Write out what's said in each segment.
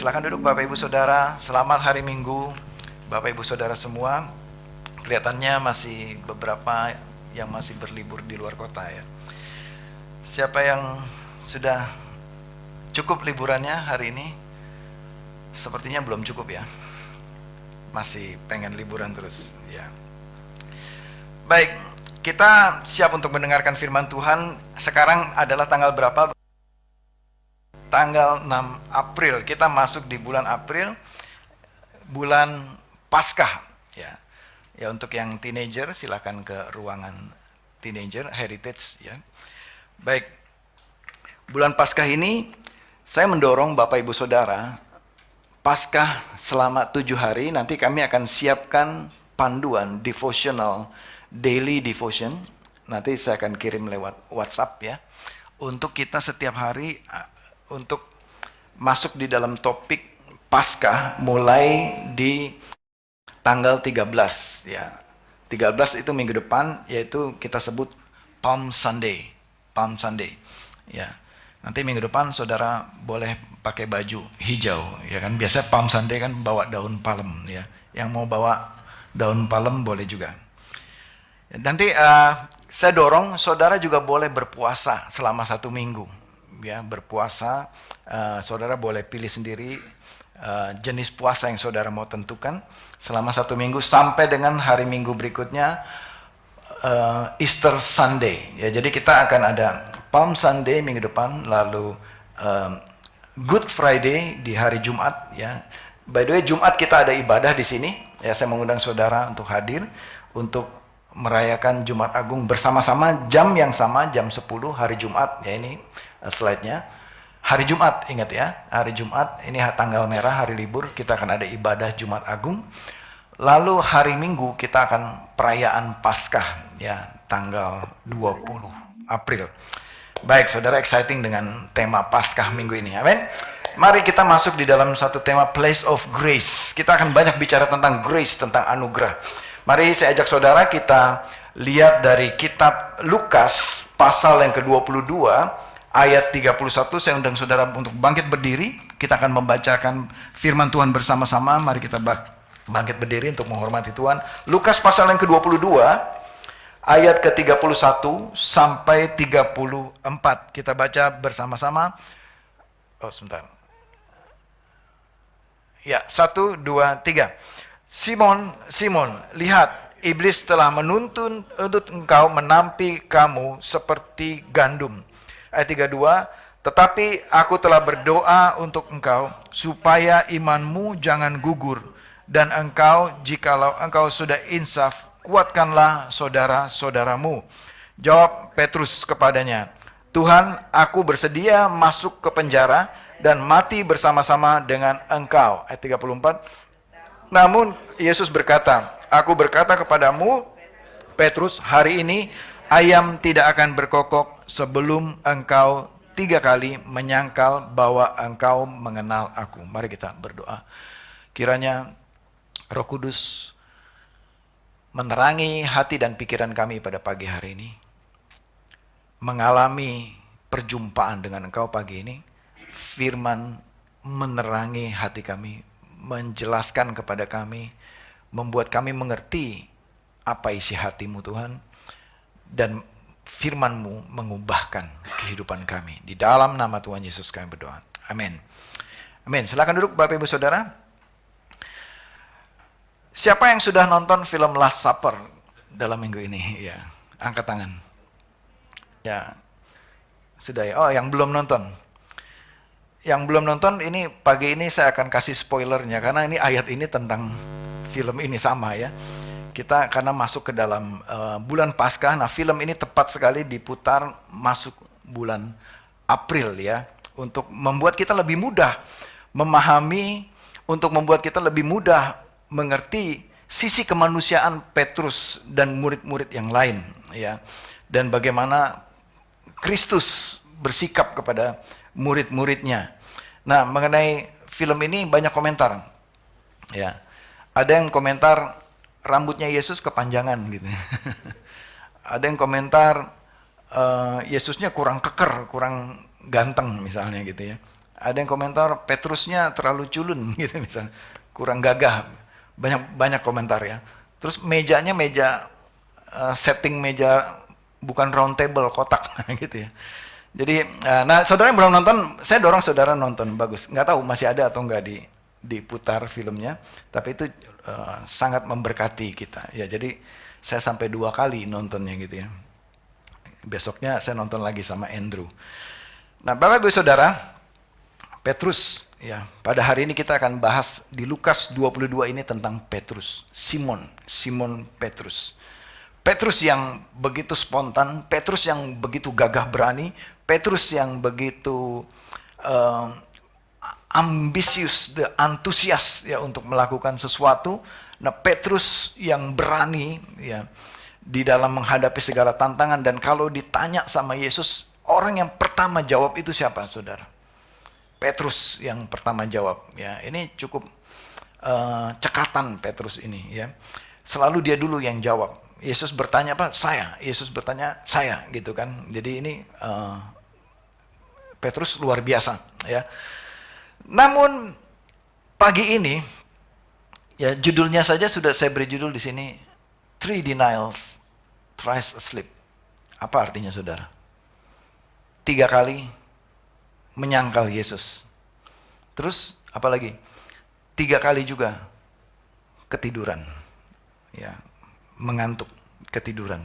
silakan duduk Bapak Ibu Saudara. Selamat hari Minggu Bapak Ibu Saudara semua. Kelihatannya masih beberapa yang masih berlibur di luar kota ya. Siapa yang sudah cukup liburannya hari ini? Sepertinya belum cukup ya. Masih pengen liburan terus ya. Baik, kita siap untuk mendengarkan firman Tuhan. Sekarang adalah tanggal berapa? Tanggal 6 April. Kita masuk di bulan April, bulan Paskah ya. Ya, untuk yang teenager silakan ke ruangan teenager heritage ya. Baik. Bulan Paskah ini saya mendorong Bapak Ibu Saudara, Paskah selama 7 hari nanti kami akan siapkan panduan devotional, daily devotion. Nanti saya akan kirim lewat WhatsApp ya. Untuk kita setiap hari untuk masuk di dalam topik Paskah mulai di tanggal 13 ya. 13 itu minggu depan, yaitu kita sebut Palm Sunday. Palm Sunday. Ya. Nanti minggu depan saudara boleh pakai baju hijau ya kan. Biasa Palm Sunday kan bawa daun palem ya. Yang mau bawa daun palem boleh juga. Nanti saya dorong saudara juga boleh berpuasa selama 1 minggu. Ya, berpuasa, saudara boleh pilih sendiri jenis puasa yang saudara mau tentukan selama 1 minggu sampai dengan hari Minggu berikutnya, Easter Sunday. Ya, jadi kita akan ada Palm Sunday minggu depan, lalu Good Friday di hari Jumat. Ya, by the way Jumat kita ada ibadah di sini. Ya, saya mengundang saudara untuk hadir untuk merayakan Jumat Agung bersama-sama jam yang sama, jam 10 hari Jumat. Ya, ini slide-nya. Hari Jumat, ingat ya, hari Jumat, ini tanggal merah, hari libur, kita akan ada ibadah Jumat Agung. Lalu hari Minggu kita akan perayaan Paskah, ya, tanggal 20 April. Baik, saudara, exciting dengan tema Paskah minggu ini, amin. Mari kita masuk di dalam satu tema Place of Grace. Kita akan banyak bicara tentang grace, tentang anugerah. Mari saya ajak saudara kita lihat dari kitab Lukas, pasal yang ke-22, ayat 31, saya undang saudara untuk bangkit berdiri. Kita akan membacakan firman Tuhan bersama-sama. Mari kita bangkit berdiri untuk menghormati Tuhan. Lukas pasal yang ke-22, ayat ke-31 sampai 34. Kita baca bersama-sama. Oh, sebentar. Ya, 1, 2, 3. Simon, Simon, lihat, iblis telah menuntun untuk engkau menampi kamu seperti gandum. Ayat 32, tetapi aku telah berdoa untuk engkau supaya imanmu jangan gugur, dan engkau, jikalau engkau sudah insaf, kuatkanlah saudara-saudaramu. Jawab Petrus kepadanya, Tuhan, aku bersedia masuk ke penjara dan mati bersama-sama dengan engkau. Ayat 34, namun Yesus berkata, aku berkata kepadamu, Petrus, hari ini ayam tidak akan berkokok sebelum engkau 3 kali menyangkal bahwa engkau mengenal aku. Mari kita berdoa. Kiranya Roh Kudus menerangi hati dan pikiran kami pada pagi hari ini. Mengalami perjumpaan dengan engkau pagi ini. Firman menerangi hati kami, menjelaskan kepada kami, membuat kami mengerti apa isi hatimu Tuhan. Dan firman-Mu mengubahkan kehidupan kami. Di dalam nama Tuhan Yesus kami berdoa. Amin. Amin. Silakan duduk Bapak Ibu Saudara. Siapa yang sudah nonton film Last Supper dalam minggu ini? Ya, angkat tangan. Ya, sudah ya. Oh, yang belum nonton. Yang belum nonton, ini pagi ini saya akan kasih spoilernya. Karena ini ayat ini tentang film ini sama ya. Kita karena masuk ke dalam bulan Paskah. Nah, film ini tepat sekali diputar masuk bulan April ya, untuk membuat kita lebih mudah memahami, untuk membuat kita lebih mudah mengerti sisi kemanusiaan Petrus dan murid-murid yang lain ya, dan bagaimana Kristus bersikap kepada murid-muridnya. Nah, mengenai film ini banyak komentar ya. Ada yang komentar rambutnya Yesus kepanjangan gitu. Ada yang komentar Yesusnya kurang keker, kurang ganteng misalnya gitu ya. Ada yang komentar Petrusnya terlalu culun gitu misalnya, kurang gagah. Banyak komentar ya. Terus mejanya meja setting meja bukan round table, kotak gitu ya. Jadi, nah saudara yang belum nonton, saya dorong saudara nonton, bagus. Nggak tahu masih ada atau nggak diputar filmnya, tapi itu sangat memberkati kita. Ya, jadi saya sampai 2 kali nontonnya gitu ya. Besoknya saya nonton lagi sama Andrew. Nah, Bapak Ibu Saudara, Petrus, ya, pada hari ini kita akan bahas di Lukas 22 ini tentang Petrus, Simon Petrus. Petrus yang begitu spontan, Petrus yang begitu gagah berani, Petrus yang begitu ambisius, antusias ya untuk melakukan sesuatu. Nah, Petrus yang berani ya di dalam menghadapi segala tantangan, dan kalau ditanya sama Yesus, orang yang pertama jawab itu siapa, saudara? Petrus yang pertama jawab. Ya, ini cukup cekatan Petrus ini ya. Selalu dia dulu yang jawab. Yesus bertanya apa? Saya. Yesus bertanya saya, gitu kan. Jadi ini Petrus luar biasa ya. Namun pagi ini ya, judulnya saja sudah saya beri judul di sini, Three Denials, Thrice Asleep. Apa artinya, saudara? 3 kali menyangkal Yesus. Terus apa lagi? 3 kali juga ketiduran. Ya, mengantuk, ketiduran.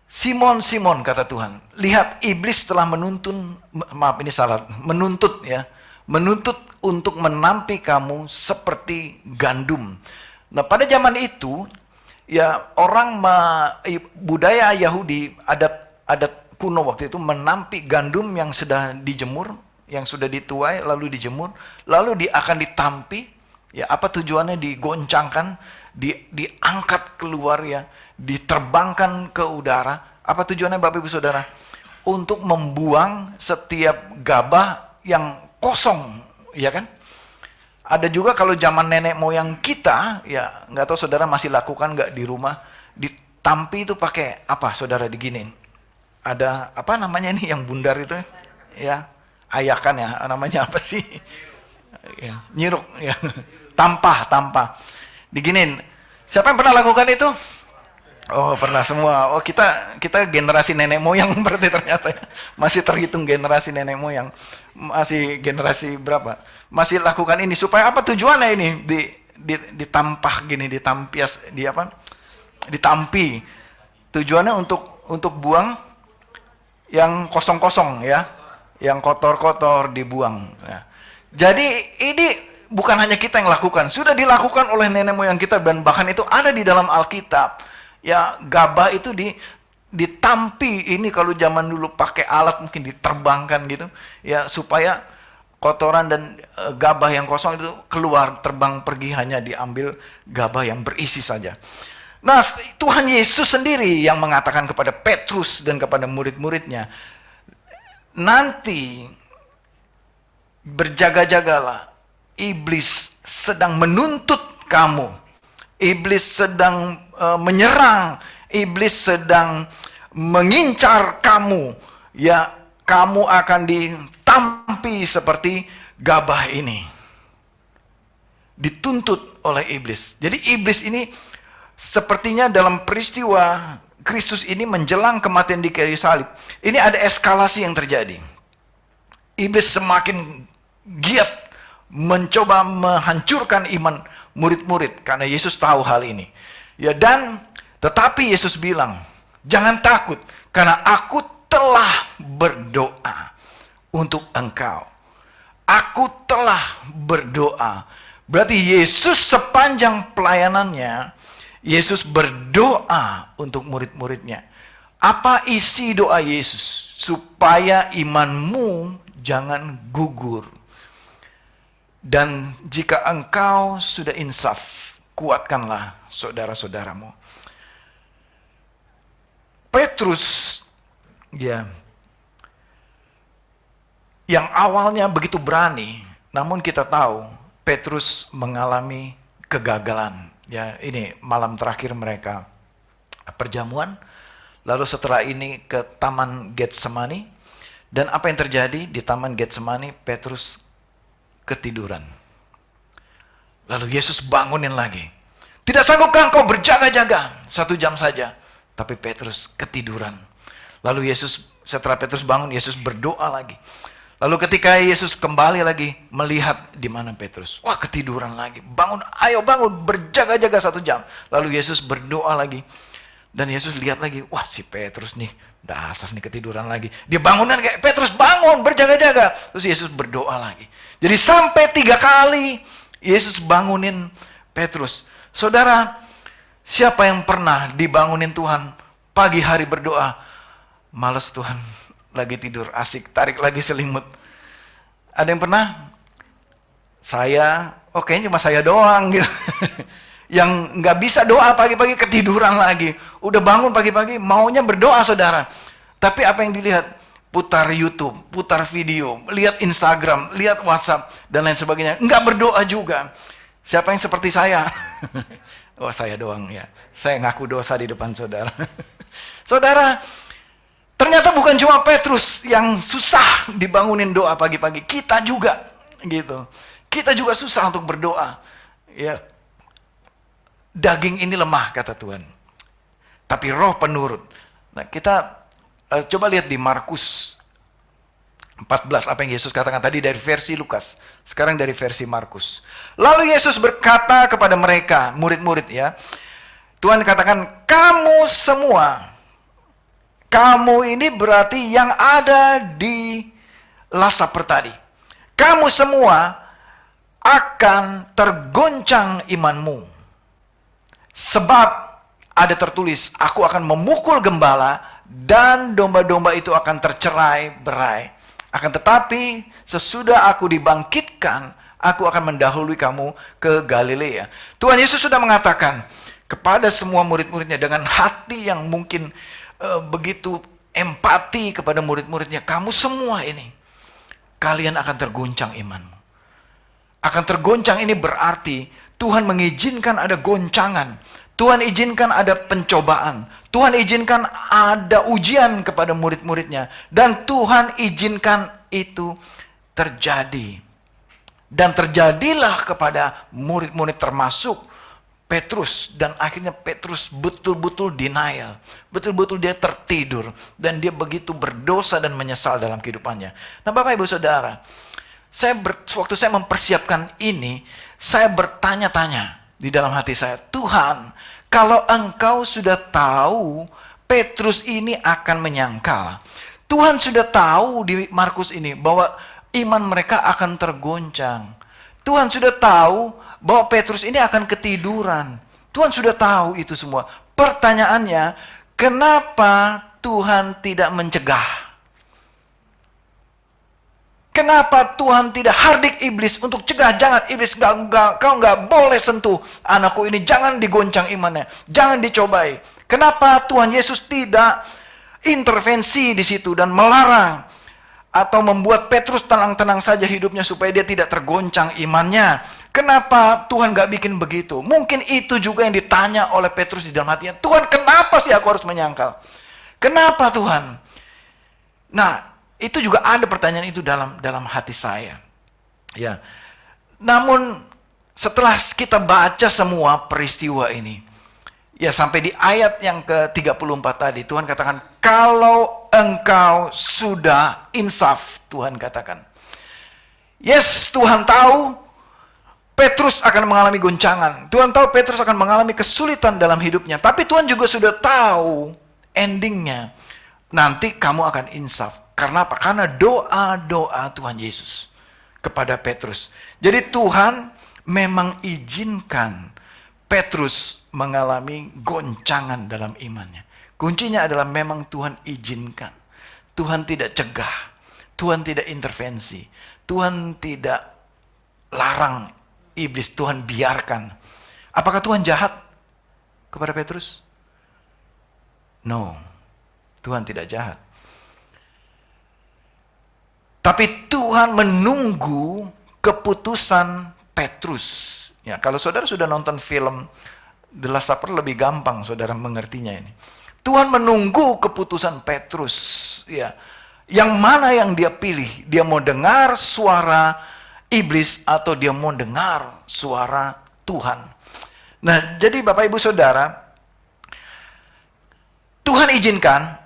Simon, Simon, kata Tuhan, lihat iblis telah menuntut ya, menuntut untuk menampi kamu seperti gandum. Nah, pada zaman itu ya, budaya Yahudi, adat kuno waktu itu menampi gandum yang sudah dijemur, yang sudah dituai lalu dijemur, lalu akan ditampi. Ya, apa tujuannya? Digoncangkan, diangkat keluar ya, diterbangkan ke udara. Apa tujuannya, Bapak Ibu Saudara? Untuk membuang setiap gabah yang kosong, ya kan? Ada juga kalau zaman nenek moyang kita, ya nggak tahu saudara masih lakukan nggak di rumah, ditampi itu pakai apa, saudara, diginin. Ada apa namanya ini yang bundar itu? Ya, ayakan ya, namanya apa sih? Ya, nyiruk ya. Tampah. Diginin. Siapa yang pernah lakukan itu? Oh, pernah semua. Oh, kita generasi nenek moyang berarti ternyata ya. Masih terhitung generasi nenek moyang. Masih generasi berapa? Masih lakukan ini supaya apa tujuannya ini? Ditampah gini, ditampias, ditampi. Tujuannya untuk buang yang kosong-kosong ya. Yang kotor-kotor dibuang. Ya. Jadi ini bukan hanya kita yang lakukan, sudah dilakukan oleh nenek moyang kita, dan bahkan itu ada di dalam Alkitab. Ya, gabah itu ditampi. Ini kalau zaman dulu pakai alat mungkin diterbangkan gitu. Ya, supaya kotoran dan gabah yang kosong itu keluar, terbang pergi, hanya diambil gabah yang berisi saja. Nah, Tuhan Yesus sendiri yang mengatakan kepada Petrus dan kepada murid-muridnya, nanti berjaga-jagalah, iblis sedang menuntut kamu, iblis sedang menyerang, iblis sedang mengincar kamu, ya kamu akan ditampi seperti gabah ini, dituntut oleh iblis. Jadi iblis ini sepertinya dalam peristiwa Kristus ini menjelang kematian di kayu salib, ini ada eskalasi yang terjadi. Iblis semakin giat mencoba menghancurkan iman murid-murid karena Yesus tahu hal ini. Ya, dan tetapi Yesus bilang, jangan takut karena aku telah berdoa untuk engkau. Aku telah berdoa. Berarti Yesus sepanjang pelayanannya, Yesus berdoa untuk murid-muridnya. Apa isi doa Yesus? Supaya imanmu jangan gugur. Dan jika engkau sudah insaf, kuatkanlah saudara-saudaramu. Petrus, ya, yang awalnya begitu berani, namun kita tahu Petrus mengalami kegagalan. Ya, ini malam terakhir mereka perjamuan. Lalu setelah ini ke Taman Getsemani. Dan apa yang terjadi di Taman Getsemani? Petrus ketiduran. Lalu Yesus bangunin lagi. Tidak sanggupkah engkau berjaga-jaga 1 jam saja? Tapi Petrus ketiduran. Lalu Yesus, setelah Petrus bangun, Yesus berdoa lagi. Lalu ketika Yesus kembali lagi melihat di mana Petrus. Wah, ketiduran lagi. Bangun, ayo bangun, berjaga-jaga 1 jam. Lalu Yesus berdoa lagi. Dan Yesus lihat lagi, wah si Petrus nih, dasar nih ketiduran lagi. Dia bangunan kayak, Petrus bangun, berjaga-jaga. Terus Yesus berdoa lagi. Jadi sampai 3 kali Yesus bangunin Petrus. Saudara, siapa yang pernah dibangunin Tuhan pagi hari berdoa? Males Tuhan, lagi tidur, asik, tarik lagi selimut. Ada yang pernah? Saya, kayaknya cuma saya doang gitu. Yang nggak bisa doa pagi-pagi ketiduran lagi. Udah bangun pagi-pagi maunya berdoa saudara. Tapi apa yang dilihat? Putar YouTube, putar video, lihat Instagram, lihat WhatsApp, dan lain sebagainya. Nggak berdoa juga. Siapa yang seperti saya? Oh saya doang ya. Saya ngaku dosa di depan saudara. Saudara, ternyata bukan cuma Petrus yang susah dibangunin doa pagi-pagi. Kita juga gitu. Kita juga susah untuk berdoa. Ya. Daging ini lemah, kata Tuhan. Tapi roh penurut. Nah, kita coba lihat di Markus 14, apa yang Yesus katakan tadi dari versi Lukas. Sekarang dari versi Markus. Lalu Yesus berkata kepada mereka, murid-murid ya. Tuhan katakan, kamu semua. Kamu ini berarti yang ada di Lasaper tadi. Kamu semua akan tergoncang imanmu. Sebab ada tertulis, aku akan memukul gembala dan domba-domba itu akan tercerai-berai. Akan tetapi sesudah aku dibangkitkan, aku akan mendahului kamu ke Galilea. Tuhan Yesus sudah mengatakan kepada semua murid-muridnya dengan hati yang mungkin begitu empati kepada murid-muridnya. Kamu semua ini, kalian akan tergoncang imanmu. Akan tergoncang ini berarti Tuhan mengizinkan ada goncangan. Tuhan izinkan ada pencobaan. Tuhan izinkan ada ujian kepada murid-muridnya. Dan Tuhan izinkan itu terjadi. Dan terjadilah kepada murid-murid termasuk Petrus. Dan akhirnya Petrus betul-betul denial. Betul-betul dia tertidur. Dan dia begitu berdosa dan menyesal dalam kehidupannya. Nah Bapak Ibu Saudara, waktu saya mempersiapkan ini, saya bertanya-tanya di dalam hati saya, Tuhan, kalau engkau sudah tahu Petrus ini akan menyangkal, Tuhan sudah tahu di Markus ini bahwa iman mereka akan tergoncang, Tuhan sudah tahu bahwa Petrus ini akan ketiduran, Tuhan sudah tahu itu semua. Pertanyaannya, kenapa Tuhan tidak mencegah? Kenapa Tuhan tidak hardik iblis untuk cegah? Jangan iblis, kau nggak boleh sentuh anakku ini. Jangan digoncang imannya. Jangan dicobai. Kenapa Tuhan Yesus tidak intervensi di situ dan melarang atau membuat Petrus tenang-tenang saja hidupnya supaya dia tidak tergoncang imannya? Kenapa Tuhan nggak bikin begitu? Mungkin itu juga yang ditanya oleh Petrus di dalam hatinya. Tuhan, kenapa sih aku harus menyangkal? Kenapa Tuhan? Nah, itu juga ada pertanyaan itu dalam hati saya. Ya. Namun setelah kita baca semua peristiwa ini, ya sampai di ayat yang ke-34 tadi, Tuhan katakan, kalau engkau sudah insaf, Tuhan katakan. Yes, Tuhan tahu Petrus akan mengalami goncangan. Tuhan tahu Petrus akan mengalami kesulitan dalam hidupnya. Tapi Tuhan juga sudah tahu endingnya. Nanti kamu akan insaf. Karena apa? Karena doa-doa Tuhan Yesus kepada Petrus. Jadi Tuhan memang izinkan Petrus mengalami goncangan dalam imannya. Kuncinya adalah memang Tuhan izinkan. Tuhan tidak cegah. Tuhan tidak intervensi. Tuhan tidak larang iblis. Tuhan biarkan. Apakah Tuhan jahat kepada Petrus? No. Tuhan tidak jahat. Tapi Tuhan menunggu keputusan Petrus. Ya, kalau saudara sudah nonton film The Last Supper lebih gampang saudara mengertinya ini. Tuhan menunggu keputusan Petrus. Ya, Yang mana yang dia pilih? Dia mau dengar suara iblis atau dia mau dengar suara Tuhan? Nah, jadi Bapak Ibu Saudara, Tuhan izinkan,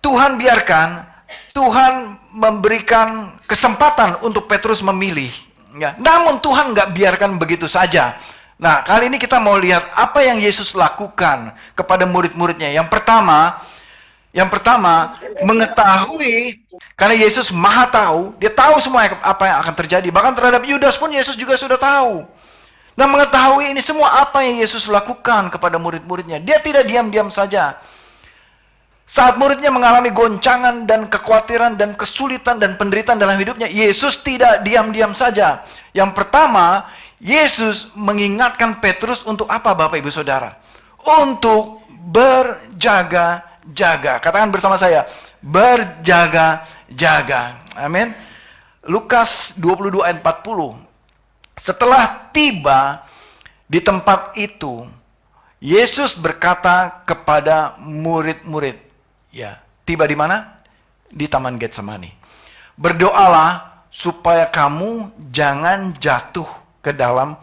Tuhan biarkan, Tuhan memberikan kesempatan untuk Petrus memilih. Ya. Namun Tuhan nggak biarkan begitu saja. Nah, kali ini kita mau lihat apa yang Yesus lakukan kepada murid-muridnya. Yang pertama, mengetahui, karena Yesus maha tahu, dia tahu semua apa yang akan terjadi. Bahkan terhadap Yudas pun Yesus juga sudah tahu. Nah, mengetahui ini semua apa yang Yesus lakukan kepada murid-muridnya. Dia tidak diam-diam saja. Saat muridnya mengalami goncangan dan kekhawatiran dan kesulitan dan penderitaan dalam hidupnya, Yesus tidak diam-diam saja. Yang pertama, Yesus mengingatkan Petrus untuk apa, Bapak Ibu Saudara? Untuk berjaga-jaga. Katakan bersama saya, berjaga-jaga. Amin. Lukas 22 ayat 40. Setelah tiba di tempat itu, Yesus berkata kepada murid-murid, ya, tiba di mana? Di Taman Getsemani. Berdoalah supaya kamu jangan jatuh ke dalam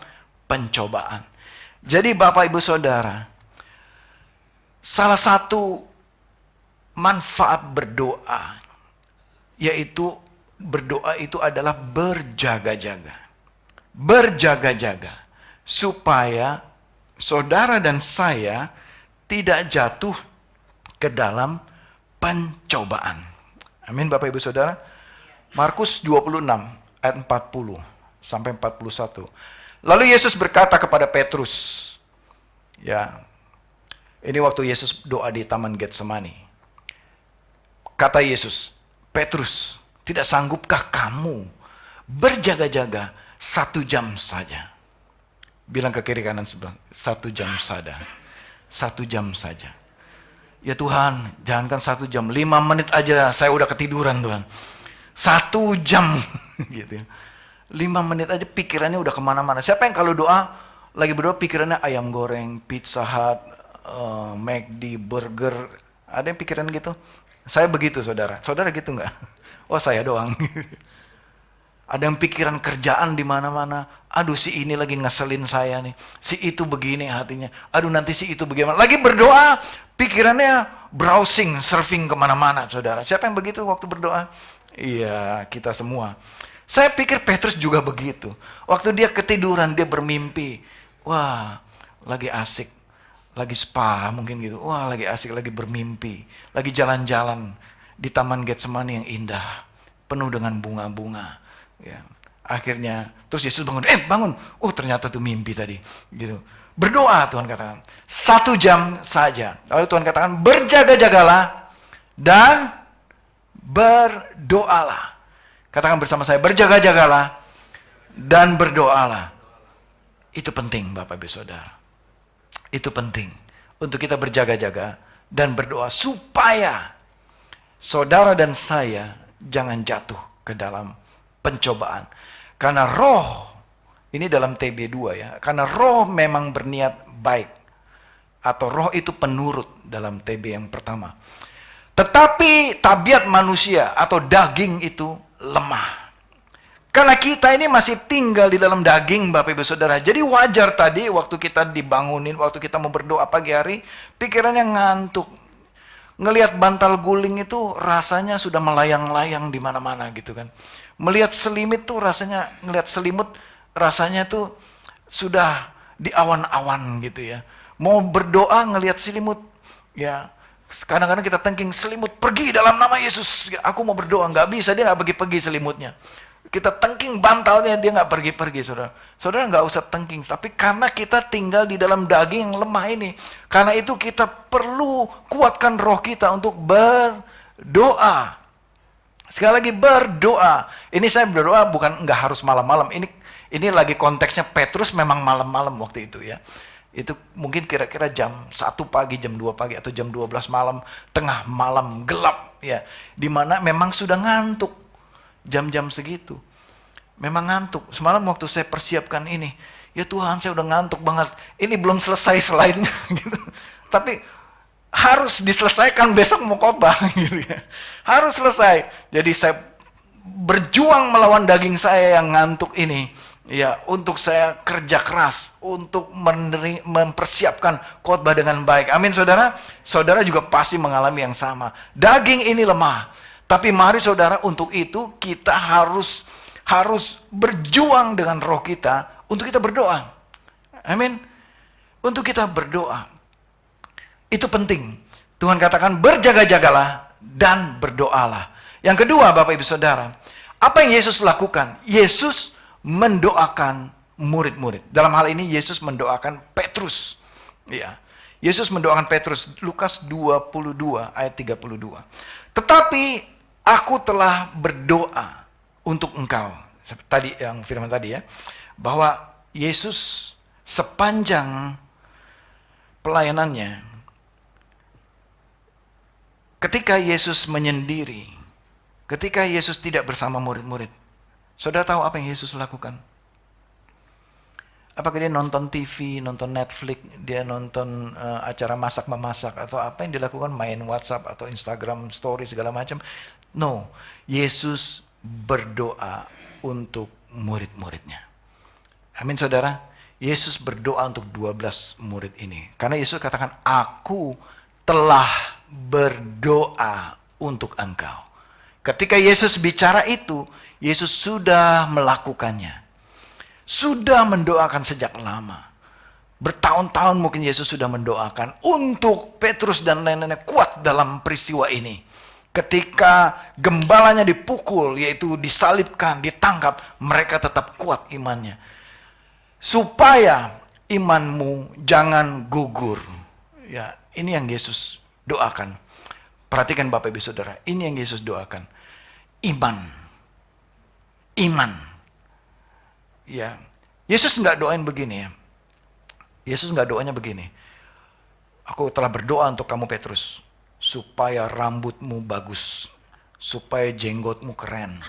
pencobaan. Jadi Bapak Ibu Saudara, salah satu manfaat berdoa, yaitu berdoa itu adalah berjaga-jaga. Berjaga-jaga. Supaya saudara dan saya tidak jatuh ke dalam pencobaan. Amin Bapak Ibu Saudara. Markus 26 ayat 40 sampai 41. Lalu Yesus berkata kepada Petrus, ya, ini waktu Yesus doa di Taman Getsemani. Kata Yesus, Petrus, tidak sanggupkah kamu berjaga-jaga 1 jam saja? Bilang ke kiri kanan sebelah, 1 jam saja. 1 jam saja. Ya Tuhan, jangankan 1 jam, 5 menit aja saya udah ketiduran Tuhan. 1 jam gitu ya. 5 menit aja pikirannya udah kemana-mana. Siapa yang kalau doa, lagi berdoa pikirannya ayam goreng, Pizza Hut, McD, burger. Ada yang pikiran gitu? Saya begitu saudara. Saudara gitu nggak? Oh saya doang. Ada yang pikiran kerjaan di mana-mana. Aduh si ini lagi ngeselin saya nih. Si itu begini hatinya. Aduh nanti si itu bagaimana. Lagi berdoa, pikirannya browsing, surfing kemana-mana saudara. Siapa yang begitu waktu berdoa? Iya, kita semua. Saya pikir Petrus juga begitu. Waktu dia ketiduran, dia bermimpi. Wah, lagi asik. Lagi spa mungkin gitu. Wah, lagi asik, lagi bermimpi. Lagi jalan-jalan di Taman Getsemani yang indah. Penuh dengan bunga-bunga. Ya. Akhirnya, terus Yesus bangun. Bangun. Oh, ternyata itu mimpi tadi. Gitu. Berdoa, Tuhan katakan. 1 jam saja. Lalu Tuhan katakan, berjaga-jagalah dan berdoalah. Katakan bersama saya, berjaga-jagalah dan berdoalah. Itu penting Bapak Ibu Saudara. Itu penting untuk kita berjaga-jaga dan berdoa supaya saudara dan saya jangan jatuh ke dalam pencobaan. Karena roh, ini dalam TB2 ya, karena roh memang berniat baik. Atau roh itu penurut dalam TB yang pertama. Tetapi tabiat manusia atau daging itu lemah. Karena kita ini masih tinggal di dalam daging Bapak Ibu Saudara. Jadi wajar tadi waktu kita dibangunin, waktu kita mau berdoa pagi hari, pikirannya ngantuk. Ngelihat bantal guling itu rasanya sudah melayang-layang di mana-mana gitu kan. Melihat selimut tuh rasanya, ngelihat selimut rasanya tuh sudah di awan-awan gitu ya. Mau berdoa ngelihat selimut, ya. Kadang-kadang kita thinking selimut pergi dalam nama Yesus. Aku mau berdoa, nggak bisa, dia nggak pergi-pergi selimutnya. Kita thinking bantalnya, dia nggak pergi-pergi, saudara. Saudara nggak usah thinking, tapi karena kita tinggal di dalam daging yang lemah ini, karena itu kita perlu kuatkan roh kita untuk berdoa. Sekali lagi berdoa. Ini saya berdoa bukan nggak harus malam-malam. Ini lagi konteksnya Petrus memang malam-malam waktu itu ya. Itu mungkin kira-kira jam 1 pagi, jam 2 pagi, atau jam 12 malam, tengah malam, gelap ya. Dimana memang sudah ngantuk, jam-jam segitu. Memang ngantuk. Semalam waktu saya persiapkan ini, ya Tuhan saya udah ngantuk banget. Ini belum selesai slide-nya gitu. Tapi harus diselesaikan besok mau khotbah gitu ya. Harus selesai. Jadi saya berjuang melawan daging saya yang ngantuk ini. Ya, untuk saya kerja keras untuk mempersiapkan khotbah dengan baik. Amin, saudara. Saudara juga pasti mengalami yang sama. Daging ini lemah. Tapi mari saudara, untuk itu kita harus berjuang dengan roh kita untuk kita berdoa. Amin. Untuk kita berdoa. Itu penting. Tuhan katakan berjaga-jagalah dan berdoalah. Yang kedua, Bapak Ibu Saudara, apa yang Yesus lakukan? Yesus mendoakan murid-murid. Dalam hal ini Yesus mendoakan Petrus. Ya. Yesus mendoakan Petrus, Lukas 22 ayat 32. Tetapi aku telah berdoa untuk engkau. Tadi yang firman tadi ya, bahwa Yesus sepanjang pelayanannya, ketika Yesus menyendiri, ketika Yesus tidak bersama murid-murid, saudara tahu apa yang Yesus lakukan? Apakah dia nonton TV, nonton Netflix, dia nonton acara masak-memasak, atau apa yang dilakukan? Main WhatsApp atau Instagram story segala macam? No, Yesus berdoa untuk murid-muridnya. Amin, saudara. Yesus berdoa untuk 12 murid ini. Karena Yesus katakan, aku telah berdoa untuk engkau. Ketika Yesus bicara itu, Yesus sudah melakukannya. Sudah mendoakan sejak lama. Bertahun-tahun mungkin Yesus sudah mendoakan untuk Petrus dan lain-lainnya kuat dalam peristiwa ini. Ketika gembalanya dipukul, yaitu disalibkan, ditangkap, mereka tetap kuat imannya. Supaya imanmu jangan gugur. Ya, ini yang Yesus doakan. Perhatikan Bapak Ibu Saudara, ini yang Yesus doakan. Iman. Ya, Yesus nggak doain begini ya. Yesus nggak doanya begini. Aku telah berdoa untuk kamu Petrus, supaya rambutmu bagus, supaya jenggotmu keren,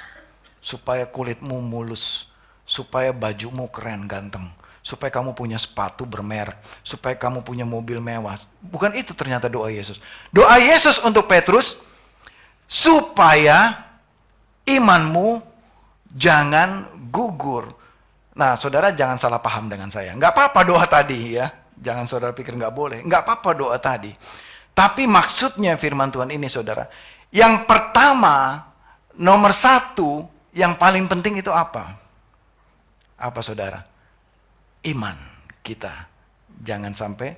supaya kulitmu mulus, supaya bajumu keren, ganteng, supaya kamu punya sepatu bermerek, supaya kamu punya mobil mewah. Bukan itu ternyata doa Yesus. Doa Yesus untuk Petrus, supaya imanmu jangan gugur. Nah, saudara jangan salah paham dengan saya. Nggak apa-apa doa tadi ya. Jangan saudara pikir nggak boleh. Nggak apa-apa doa tadi. Tapi maksudnya firman Tuhan ini saudara. Yang pertama, nomor satu, yang paling penting itu apa? Apa saudara? Iman kita. Jangan sampai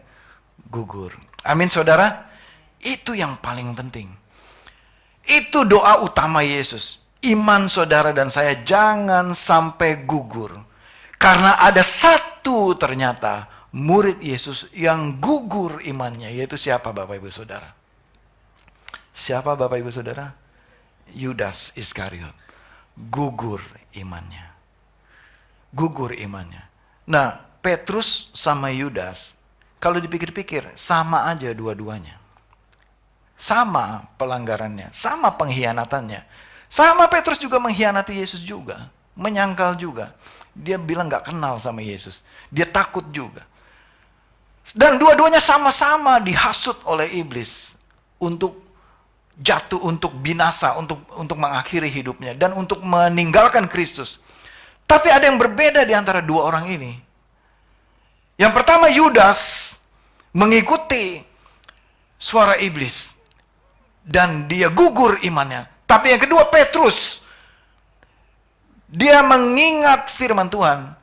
gugur. Amin saudara. Itu yang paling penting. Itu doa utama Yesus. Iman saudara dan saya jangan sampai gugur. Karena ada satu ternyata murid Yesus yang gugur imannya. Yaitu siapa Bapak Ibu Saudara? Siapa Bapak Ibu Saudara? Yudas Iskariot. Gugur imannya. Gugur imannya. Nah, Petrus sama Yudas, kalau dipikir-pikir, sama aja dua-duanya. Sama pelanggarannya, sama pengkhianatannya. Sama Petrus juga mengkhianati Yesus juga. Menyangkal juga. Dia bilang gak kenal sama Yesus. Dia takut juga. Dan dua-duanya sama-sama dihasut oleh iblis. Untuk jatuh, untuk binasa, untuk mengakhiri hidupnya. Dan untuk meninggalkan Kristus. Tapi ada yang berbeda di antara dua orang ini. Yang pertama Yudas mengikuti suara iblis. Dan dia gugur imannya. Tapi yang kedua Petrus, dia mengingat firman Tuhan.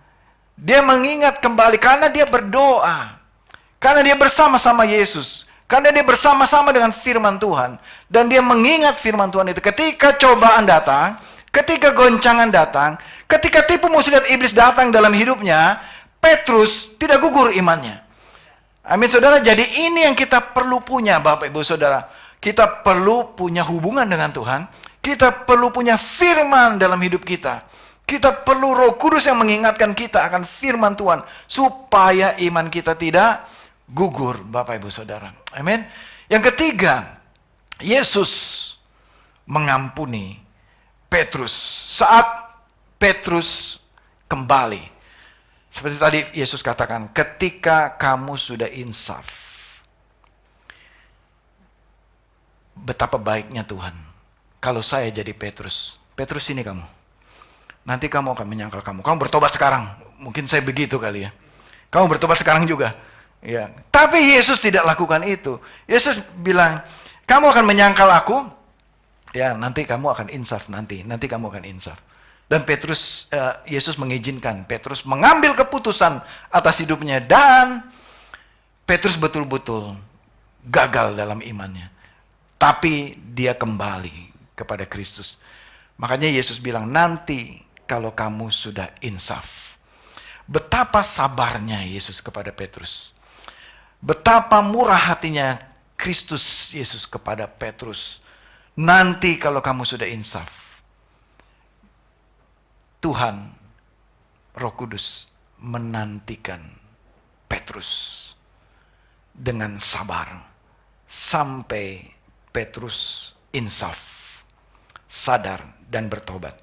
Dia mengingat kembali karena dia berdoa. Karena dia bersama-sama Yesus. Karena dia bersama-sama dengan firman Tuhan. Dan dia mengingat firman Tuhan itu. Ketika cobaan datang, ketika goncangan datang, ketika tipu muslihat iblis datang dalam hidupnya, Petrus tidak gugur imannya. Amin saudara. Jadi ini yang kita perlu punya Bapak Ibu Saudara. Kita perlu punya hubungan dengan Tuhan. Kita perlu punya firman dalam hidup kita. Kita perlu Roh Kudus yang mengingatkan kita akan firman Tuhan. Supaya iman kita tidak gugur, Bapak Ibu Saudara. Amin. Yang ketiga, Yesus mengampuni Petrus. Saat Petrus kembali. Seperti tadi Yesus katakan, ketika kamu sudah insaf. betapa baiknya Tuhan. Kalau saya jadi Petrus, Petrus sini kamu. Nanti kamu akan menyangkal kamu. Kamu bertobat sekarang. Mungkin saya begitu kali ya. Kamu bertobat sekarang juga. Ya. Tapi Yesus tidak lakukan itu. Yesus bilang, kamu akan menyangkal aku. Ya, nanti kamu akan insaf nanti. Nanti kamu akan insaf. Dan Yesus mengizinkan Petrus mengambil keputusan atas hidupnya. Dan Petrus betul-betul gagal dalam imannya. Tapi dia kembali kepada Kristus. Makanya Yesus bilang, nanti kalau kamu sudah insaf. Betapa sabarnya Yesus kepada Petrus. Betapa murah hatinya Kristus Yesus kepada Petrus. Nanti kalau kamu sudah insaf, Tuhan, Roh Kudus menantikan Petrus dengan sabar sampai Petrus insaf, sadar dan bertobat.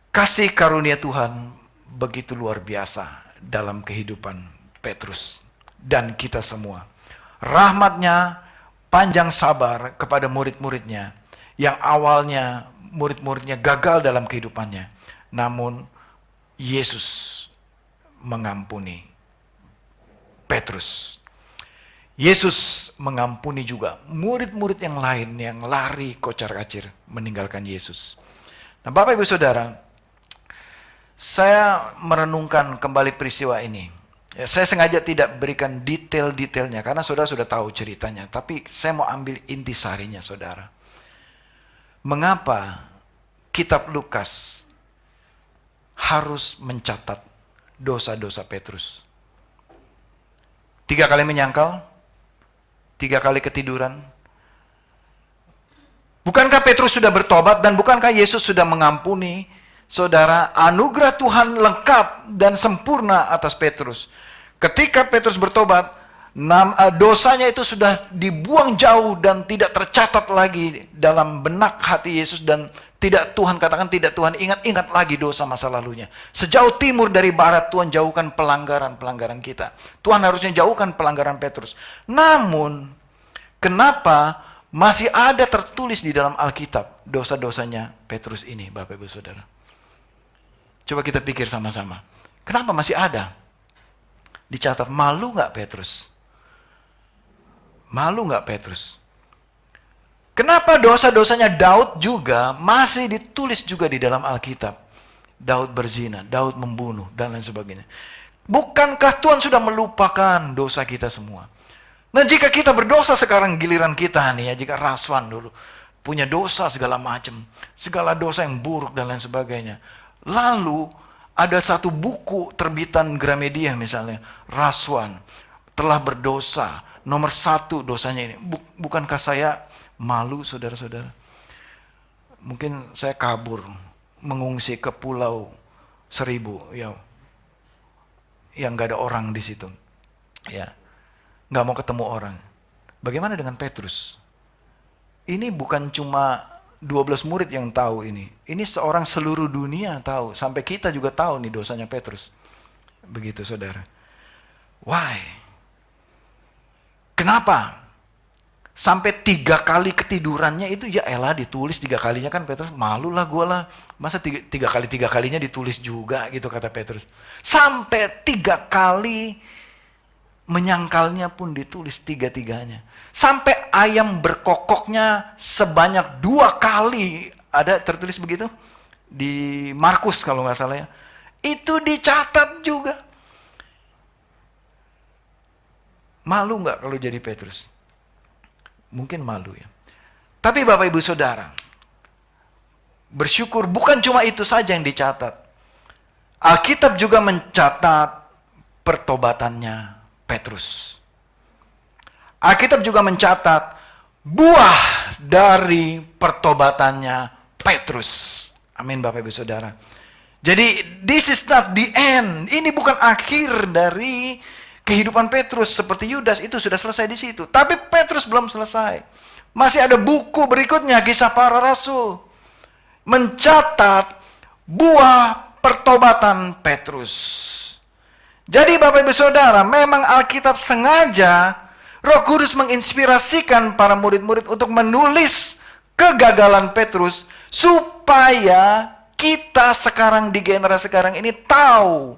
Kasih karunia Tuhan begitu luar biasa dalam kehidupan Petrus dan kita semua. Rahmatnya panjang sabar kepada murid-muridnya yang awalnya murid-muridnya gagal dalam kehidupannya. Namun Yesus mengampuni Petrus. Yesus mengampuni juga murid-murid yang lain yang lari kocar-kacir meninggalkan Yesus. Nah, Bapak Ibu Saudara, saya merenungkan kembali peristiwa ini. Ya, saya sengaja tidak berikan detail-detailnya karena saudara sudah tahu ceritanya. Tapi saya mau ambil intisarinya, saudara. Mengapa kitab Lukas harus mencatat dosa-dosa Petrus? 3 kali menyangkal, 3 kali ketiduran. Bukankah Petrus sudah bertobat dan bukankah Yesus sudah mengampuni? Saudara, anugerah Tuhan lengkap dan sempurna atas Petrus. Ketika Petrus bertobat, dosanya itu sudah dibuang jauh dan tidak tercatat lagi dalam benak hati Yesus. Dan tidak Tuhan katakan, tidak Tuhan ingat-ingat lagi dosa masa lalunya. Sejauh timur dari barat, Tuhan jauhkan pelanggaran-pelanggaran kita. Tuhan harusnya jauhkan pelanggaran Petrus. Namun, kenapa masih ada tertulis di dalam Alkitab dosa-dosanya Petrus ini, Bapak Ibu Saudara? Coba kita pikir sama-sama. Kenapa masih ada? Dicatat, malu nggak Petrus? Malu nggak Petrus? Kenapa dosa-dosanya Daud juga masih ditulis juga di dalam Alkitab? Daud berzina, Daud membunuh, dan lain sebagainya. Bukankah Tuhan sudah melupakan dosa kita semua? Nah, jika kita berdosa sekarang, giliran kita nih ya, jika Raswan dulu punya dosa segala macam, segala dosa yang buruk dan lain sebagainya. Lalu ada satu buku terbitan Gramedia misalnya, Raswan telah berdosa, nomor 1 dosanya ini. Bukankah saya malu, saudara-saudara? Mungkin saya kabur, mengungsi ke Pulau Seribu, ya, yang nggak ada orang di situ, ya, nggak mau ketemu orang. Bagaimana dengan Petrus? Ini bukan cuma 12 murid yang tahu ini. Ini seorang seluruh dunia tahu. Sampai kita juga tahu nih dosanya Petrus. Begitu, saudara. Why? Kenapa? Sampai 3 kali ketidurannya itu, ya elah ditulis 3 kalinya kan Petrus. Malu lah gue lah. Masa 3 kalinya ditulis juga gitu, kata Petrus. Sampai 3 kali menyangkalnya pun ditulis 3-3-nya. Sampai ayam berkokoknya sebanyak 2 kali. Ada tertulis begitu di Markus kalau nggak salah ya. Itu dicatat juga. Malu nggak kalau jadi Petrus? Mungkin malu ya. Tapi Bapak Ibu Saudara, bersyukur bukan cuma itu saja yang dicatat. Alkitab juga mencatat pertobatannya Petrus. Alkitab juga mencatat buah dari pertobatannya Petrus. Amin, Bapak Ibu Saudara. Jadi this is not the end. Ini bukan akhir dari kehidupan Petrus. Seperti Yudas itu sudah selesai di situ. Tapi Petrus belum selesai. Masih ada buku berikutnya, Kisah Para Rasul, mencatat buah pertobatan Petrus. Jadi Bapak Ibu Saudara, memang Alkitab sengaja Roh Kudus menginspirasikan para murid-murid untuk menulis kegagalan Petrus supaya kita sekarang di generasi sekarang ini tahu.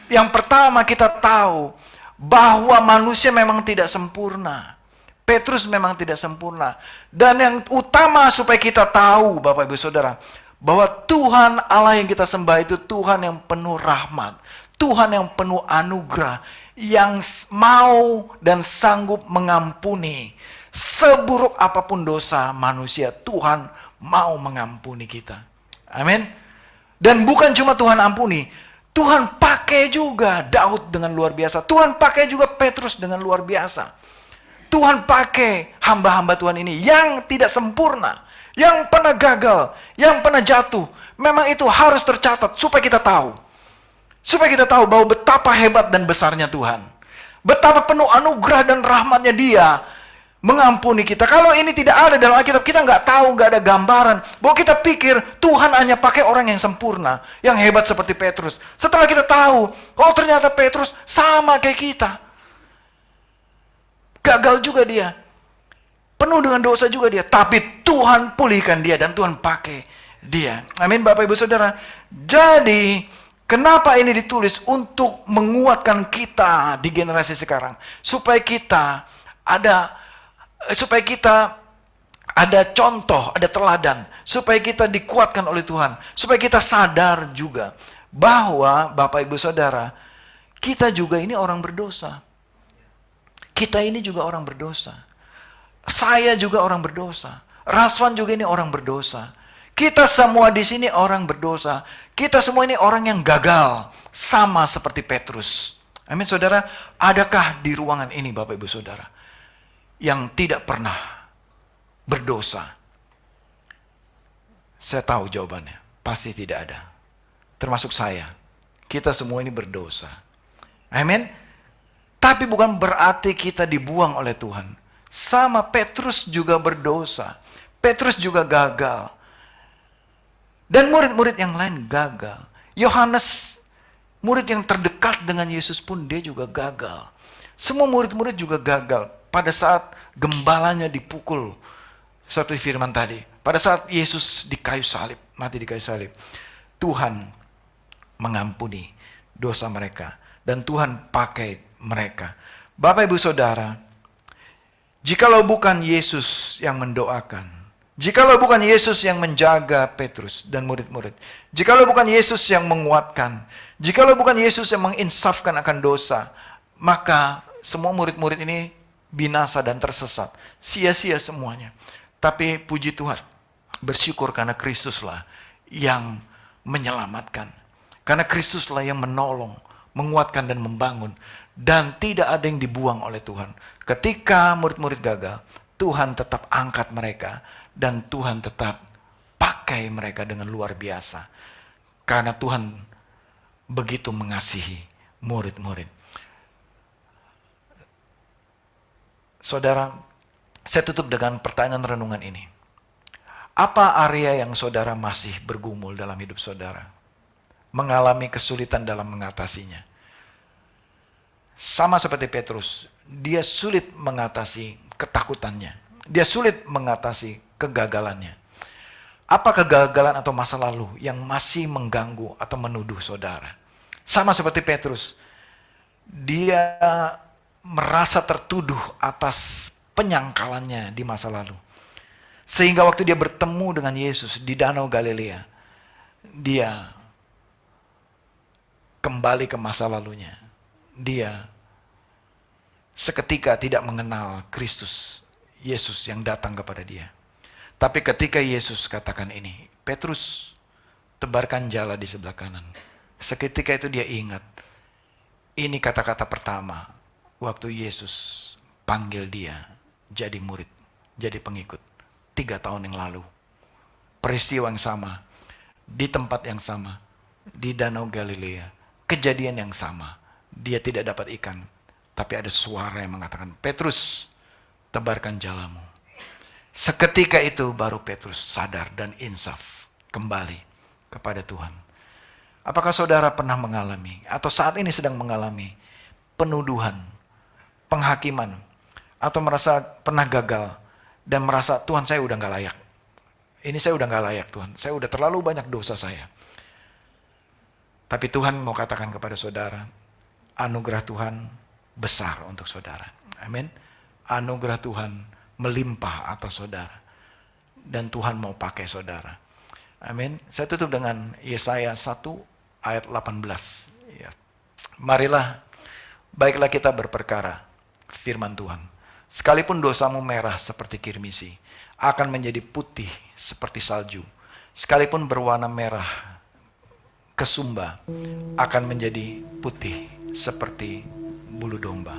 Yang pertama kita tahu bahwa manusia memang tidak sempurna. Petrus memang tidak sempurna. Dan yang utama supaya kita tahu, Bapak Ibu Saudara, bahwa Tuhan Allah yang kita sembah itu Tuhan yang penuh rahmat. Tuhan yang penuh anugerah, yang mau dan sanggup mengampuni. Seburuk apapun dosa manusia, Tuhan mau mengampuni kita. Amin. Dan bukan cuma Tuhan ampuni, Tuhan pakai juga Daud dengan luar biasa. Tuhan pakai juga Petrus dengan luar biasa. Tuhan pakai hamba-hamba Tuhan ini yang tidak sempurna, yang pernah gagal, yang pernah jatuh. Memang itu harus tercatat supaya kita tahu. Supaya kita tahu bahwa betapa hebat dan besarnya Tuhan. Betapa penuh anugerah dan rahmatnya Dia mengampuni kita. Kalau ini tidak ada dalam Alkitab, kita nggak tahu, nggak ada gambaran. Bahwa kita pikir Tuhan hanya pakai orang yang sempurna, yang hebat seperti Petrus. Setelah kita tahu, oh ternyata Petrus sama kayak kita. Gagal juga dia. Penuh dengan dosa juga dia. Tapi Tuhan pulihkan dia dan Tuhan pakai dia. Amin Bapak Ibu Saudara. Jadi kenapa ini ditulis? Untuk menguatkan kita di generasi sekarang. Supaya kita ada contoh, ada teladan. Supaya kita dikuatkan oleh Tuhan. Supaya kita sadar juga bahwa Bapak Ibu Saudara, kita juga ini orang berdosa. Kita ini juga orang berdosa. Saya juga orang berdosa. Raswan juga ini orang berdosa. Kita semua di sini orang berdosa. Kita semua ini orang yang gagal. Sama seperti Petrus. Amin saudara. Adakah di ruangan ini Bapak Ibu Saudara yang tidak pernah berdosa? Saya tahu jawabannya. Pasti tidak ada. Termasuk saya. Kita semua ini berdosa. Amin. Tapi bukan berarti kita dibuang oleh Tuhan. Sama Petrus juga berdosa. Petrus juga gagal. Dan murid-murid yang lain gagal. Yohanes, murid yang terdekat dengan Yesus pun dia juga gagal. Semua murid-murid juga gagal. Pada saat gembalanya dipukul. Seperti firman tadi. Pada saat Yesus di kayu salib. Mati di kayu salib. Tuhan mengampuni dosa mereka. Dan Tuhan pakai mereka. Bapak Ibu Saudara, jikalau bukan Yesus yang mendoakan, jikalau bukan Yesus yang menjaga Petrus dan murid-murid, jikalau bukan Yesus yang menguatkan, jikalau bukan Yesus yang menginsafkan akan dosa, maka semua murid-murid ini binasa dan tersesat. Sia-sia semuanya. Tapi puji Tuhan, bersyukur karena Kristuslah yang menyelamatkan. Karena Kristuslah yang menolong, menguatkan dan membangun. Dan tidak ada yang dibuang oleh Tuhan. Ketika murid-murid gagal, Tuhan tetap angkat mereka. Dan Tuhan tetap pakai mereka dengan luar biasa. Karena Tuhan begitu mengasihi murid-murid. Saudara, saya tutup dengan pertanyaan renungan ini. Apa area yang saudara masih bergumul dalam hidup saudara? Mengalami kesulitan dalam mengatasinya? Sama seperti Petrus, dia sulit mengatasi ketakutannya. Dia sulit mengatasi kegagalannya. Apa kegagalan atau masa lalu yang masih mengganggu atau menuduh saudara? Sama seperti Petrus, dia merasa tertuduh atas penyangkalannya di masa lalu. Sehingga waktu dia bertemu dengan Yesus di Danau Galilea, dia kembali ke masa lalunya. Dia seketika tidak mengenal Kristus, Yesus yang datang kepada dia. Tapi ketika Yesus katakan ini, Petrus, tebarkan jala di sebelah kanan. Seketika itu dia ingat, ini kata-kata pertama waktu Yesus panggil dia jadi murid, jadi pengikut 3 tahun yang lalu. Peristiwa yang sama, di tempat yang sama, di Danau Galilea, kejadian yang sama. Dia tidak dapat ikan, tapi ada suara yang mengatakan, Petrus, tebarkan jalamu. Seketika itu baru Petrus sadar dan insaf kembali kepada Tuhan. Apakah saudara pernah mengalami, atau saat ini sedang mengalami penuduhan, penghakiman, atau merasa pernah gagal dan merasa Tuhan saya udah gak layak. Ini saya udah gak layak Tuhan, saya udah terlalu banyak dosa saya. Tapi Tuhan mau katakan kepada saudara, anugerah Tuhan besar untuk saudara. Amin. Anugerah Tuhan melimpah atas saudara. Dan Tuhan mau pakai saudara. Amin. Saya tutup dengan Yesaya 1 ayat 18. Ya. Marilah, baiklah kita berperkara, firman Tuhan. Sekalipun dosamu merah seperti kirmisi, akan menjadi putih seperti salju. Sekalipun berwarna merah kesumba, akan menjadi putih seperti bulu domba.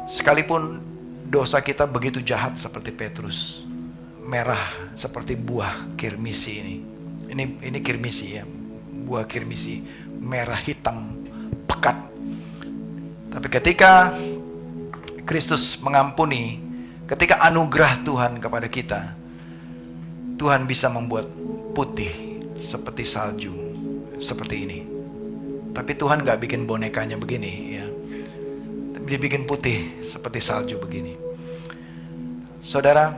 Sekalipun dosa kita begitu jahat seperti Petrus, merah seperti buah kirmisi ini. Ini kirmisi ya, buah kirmisi, merah hitam, pekat. Tapi ketika Kristus mengampuni, ketika anugerah Tuhan kepada kita, Tuhan bisa membuat putih seperti salju, seperti ini. Tapi Tuhan gak bikin bonekanya begini ya. Dia bikin putih seperti salju begini. Saudara,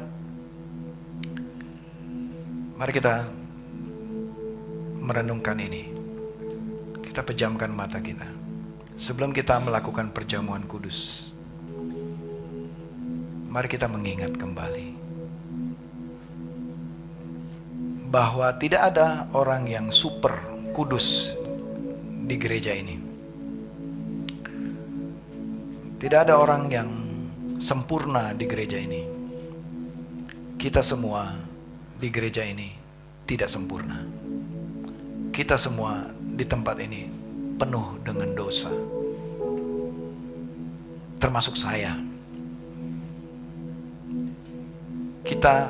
mari kita merenungkan ini. Kita pejamkan mata kita. Sebelum kita melakukan perjamuan kudus, mari kita mengingat kembali bahwa tidak ada orang yang super kudus di gereja ini. Tidak ada orang yang sempurna di gereja ini. Kita semua di gereja ini tidak sempurna. Kita semua di tempat ini penuh dengan dosa. Termasuk saya. Kita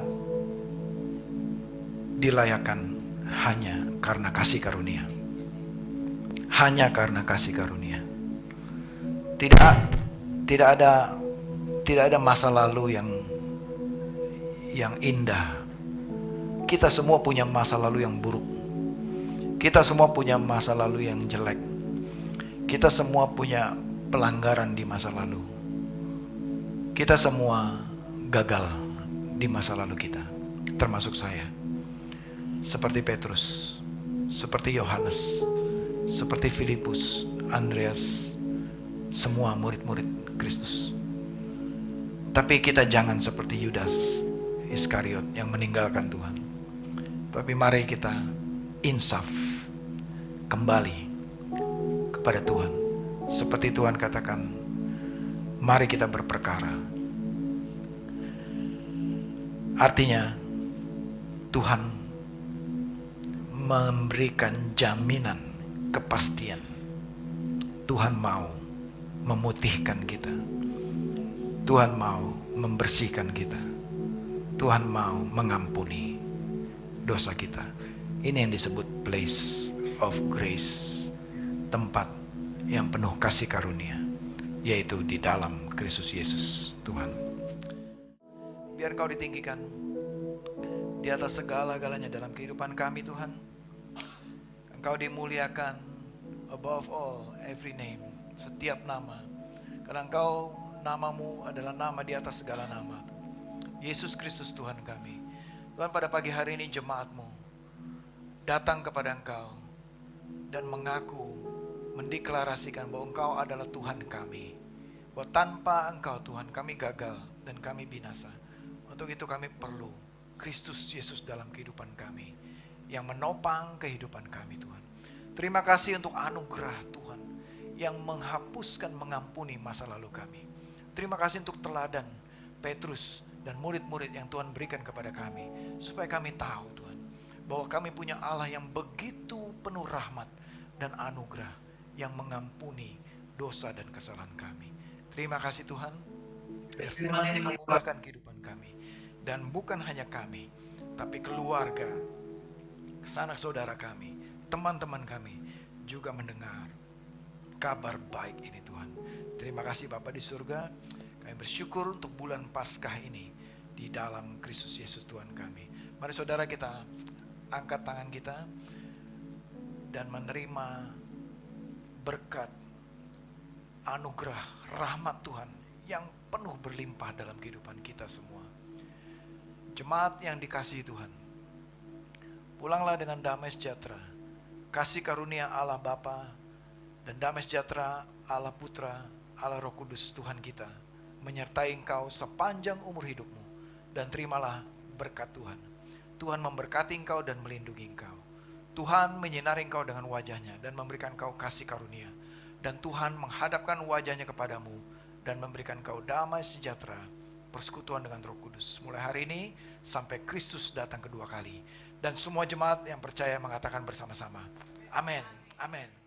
dilayakan hanya karena kasih karunia. Hanya karena kasih karunia. Tidak ada masa lalu yang indah. Kita semua punya masa lalu yang buruk. Kita semua punya masa lalu yang jelek. Kita semua punya pelanggaran di masa lalu. Kita semua gagal di masa lalu kita, termasuk saya. Seperti Petrus, seperti Yohanes, seperti Filipus, Andreas, semua murid-murid Kristus. Tapi kita jangan seperti Yudas Iskariot yang meninggalkan Tuhan. Tapi mari kita insaf kembali kepada Tuhan. Seperti Tuhan katakan, mari kita berperkara. Artinya Tuhan memberikan jaminan kepastian. Tuhan mau memutihkan kita. Tuhan mau membersihkan kita. Tuhan mau mengampuni dosa kita. Ini yang disebut place of grace, tempat yang penuh kasih karunia, yaitu di dalam Kristus Yesus Tuhan. Biar Kau ditinggikan di atas segala-galanya dalam kehidupan kami Tuhan. Engkau dimuliakan above all every name, setiap nama. Karena Engkau, namamu adalah nama di atas segala nama. Yesus Kristus Tuhan kami. Tuhan, pada pagi hari ini jemaat-Mu datang kepada Engkau dan mengaku, mendeklarasikan bahwa Engkau adalah Tuhan kami. Bahwa tanpa Engkau Tuhan kami gagal dan kami binasa. Untuk itu kami perlu Kristus Yesus dalam kehidupan kami, yang menopang kehidupan kami Tuhan. Terima kasih untuk anugerah Tuhan yang menghapuskan, mengampuni masa lalu kami. Terima kasih untuk teladan Petrus dan murid-murid yang Tuhan berikan kepada kami, supaya kami tahu Tuhan, bahwa kami punya Allah yang begitu penuh rahmat dan anugerah, yang mengampuni dosa dan kesalahan kami. Terima kasih Tuhan, biar firman ini mengubahkan kehidupan kami. Dan bukan hanya kami, tapi keluarga, sanak saudara kami, teman-teman kami juga mendengar kabar baik ini Tuhan. Terima kasih Bapa di surga. Kami bersyukur untuk bulan Paskah ini di dalam Kristus Yesus Tuhan kami. Mari saudara kita angkat tangan kita dan menerima berkat, anugerah, rahmat Tuhan yang penuh berlimpah dalam kehidupan kita semua. Jemaat yang dikasihi Tuhan, pulanglah dengan damai sejahtera, kasih karunia Allah Bapa dan damai sejahtera Allah Putra, Allah Roh Kudus Tuhan kita menyertai engkau sepanjang umur hidupmu, dan terimalah berkat Tuhan. Tuhan memberkati engkau dan melindungi engkau. Tuhan menyinari engkau dengan wajahnya dan memberikan engkau kasih karunia, dan Tuhan menghadapkan wajahnya kepadamu dan memberikan engkau damai sejahtera, persekutuan dengan Roh Kudus mulai hari ini sampai Kristus datang kedua kali. Dan semua jemaat yang percaya mengatakan bersama-sama, amin, amin.